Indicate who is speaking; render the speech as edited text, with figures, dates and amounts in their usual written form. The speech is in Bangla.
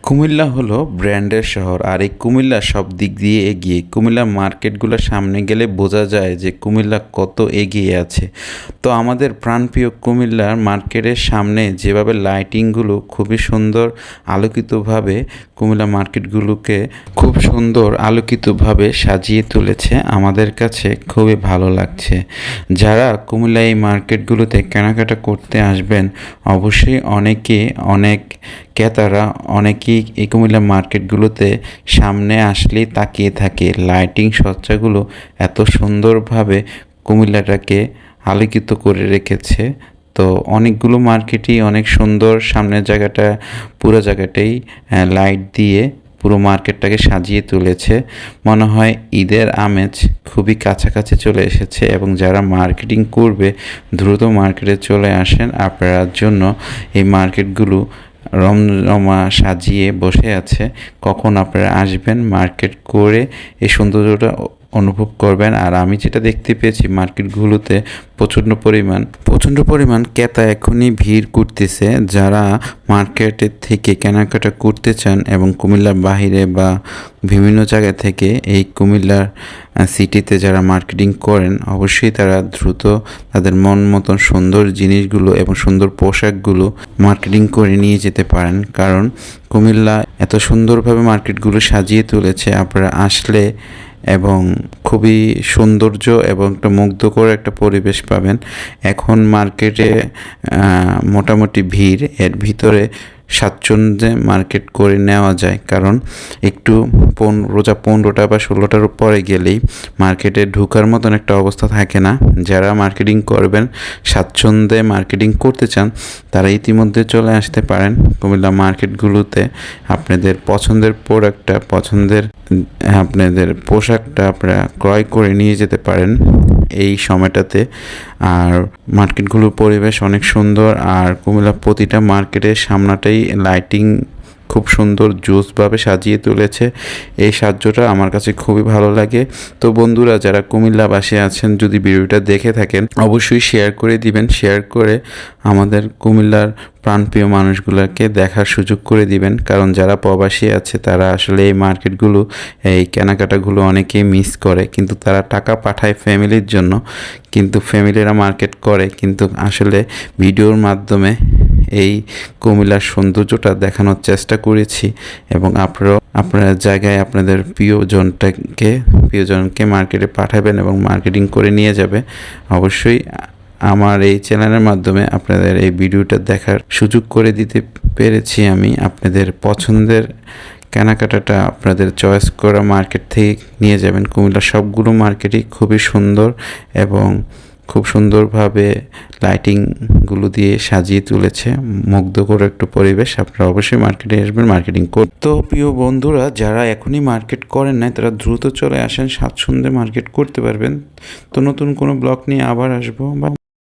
Speaker 1: কুমিল্লা হলো ব্র্যান্ডের শহর। আর এই কুমিল্লা সব দিক দিয়ে এগিয়ে। কুমিল্লার মার্কেটগুলোর সামনে গেলে বোঝা যায় যে কুমিল্লা কত এগিয়ে আছে। তো আমাদের প্রাণপ্রিয় কুমিল্লার মার্কেটের সামনে যেভাবে লাইটিংগুলো খুবই সুন্দর আলোকিতভাবে কুমিল্লা মার্কেটগুলোকে খুব সুন্দর আলোকিতভাবে সাজিয়ে তুলেছে, আমাদের কাছে খুবই ভালো লাগছে। যারা কুমিল্লা এই মার্কেটগুলোতে কেনাকাটা করতে আসবেন, অবশ্যই অনেক ক্রেতারা অনেকেই এই কুমিল্লা মার্কেটগুলোতে সামনে আসলেই তাকিয়ে থাকে। লাইটিং সজ্জাগুলো এত সুন্দরভাবে কুমিল্লাটাকে আলোকিত করে রেখেছে। তো অনেকগুলো মার্কেটই অনেক সুন্দর, সামনের জায়গাটা পুরো জায়গাটাই লাইট দিয়ে পুরো মার্কেটটাকে সাজিয়ে তুলেছে। মনে হয় ঈদের আমেজ খুবই কাছাকাছি চলে এসেছে এবং যারা মার্কেটিং করবে দ্রুত মার্কেটে চলে আসেন। আপনার জন্য এই মার্কেটগুলো রমরমা সাজিয়ে বসে আছে। কখন আপনারা আসবেন, মার্কেট করে এই সৌন্দর্যটা অনুভব করবেন। আর আমি যেটা দেখতে পেয়েছি মার্কেটগুলোতে প্রচণ্ড পরিমাণ ক্রেতা এখনই ভিড় করতেছে। যারা মার্কেটের থেকে কেনাকাটা করতে চান এবং কুমিল্লার বাহিরে বা বিভিন্ন জায়গা থেকে এই কুমিল্লার সিটিতে যারা মার্কেটিং করেন, অবশ্যই তারা দ্রুত তাদের মন মতন সুন্দর জিনিসগুলো এবং সুন্দর পোশাকগুলো মার্কেটিং করে নিয়ে যেতে পারেন। কারণ কুমিল্লা এত সুন্দরভাবে মার্কেটগুলো সাজিয়ে তুলেছে, আপনারা আসলে এবং খুবই সৌন্দর্য এবং একটা মুগ্ধকর একটা পরিবেশ পাবেন। এখন মার্কেটে মোটামুটি ভিড়, এর ভিতরে স্বাচ্ছন্দ্যে মার্কেট করে নেওয়া যায়। কারণ একটু রোজা 15টা বা 16টার পরে গেলেই মার্কেটে ঢোকার মতন একটা অবস্থা থাকে না। যারা মার্কেটিং করবেন, স্বাচ্ছন্দ্যে মার্কেটিং করতে চান, তারা ইতিমধ্যে চলে আসতে পারেন কুমিল্লা মার্কেটগুলোতে। আপনাদের পছন্দের প্রোডাক্টটা আপনাদের পোশাকটা আপনারা ক্রয় করে নিয়ে যেতে পারেন এই সময়টাতে। আর মার্কেটগুলোর পরিবেশ অনেক সুন্দর। আর কুমিল্লার প্রতিটা মার্কেটের সামনাটাই লাইটিং খুব সুন্দর জোসভাবে সাজিয়ে তুলেছে। এই সাহায্যটা আমার কাছে খুবই ভালো লাগে। তো বন্ধুরা, যারা কুমিল্লাবাসী আছেন, যদি ভিডিওটা দেখে থাকেন, অবশ্যই শেয়ার করে দিবেন। শেয়ার করে আমাদের কুমিল্লার প্রাণপ্রিয় মানুষগুলোকে দেখার সুযোগ করে দিবেন। কারণ যারা প্রবাসী আছে তারা আসলে এই মার্কেটগুলো, এই কেনাকাটাগুলো অনেকেই মিস করে, কিন্তু তারা টাকা পাঠায় ফ্যামিলির জন্য, কিন্তু ফ্যামিলিরা মার্কেট করে। কিন্তু আসলে ভিডিওর মাধ্যমে এই কুমিল্লার সৌন্দর্যটা দেখানোর চেষ্টা করেছি এবং আপনারা জায়গায় আপনাদের প্রিয়জনকে মার্কেটে পাঠাবেন এবং মার্কেটিং করে নিয়ে যাবে। অবশ্যই আমার এই চ্যানেলের মাধ্যমে আপনাদের এই ভিডিওটা দেখার সুযোগ করে দিতে পেরেছি আমি। আপনাদের পছন্দের কেনাকাটাটা আপনাদের চয়েস করা মার্কেট থেকে নিয়ে যাবেন। কুমিল্লার সবগুলো মার্কেটই খুবই সুন্দর এবং খুব সুন্দরভাবে লাইটিংগুলো দিয়ে সাজিয়ে তুলেছে, মুগ্ধকর একটা পরিবেশ। আপনারা অবশ্যই মার্কেটে আসবেন, মার্কেটিং করতে। তো প্রিয় বন্ধুরা, যারা এখনই মার্কেট করেন নাই, তারা দ্রুত চলে আসেন, স্বাচ্ছন্দ্যে মার্কেট করতে পারবেন। তো নতুন কোনো ব্লগ নিয়ে আবার আসবো।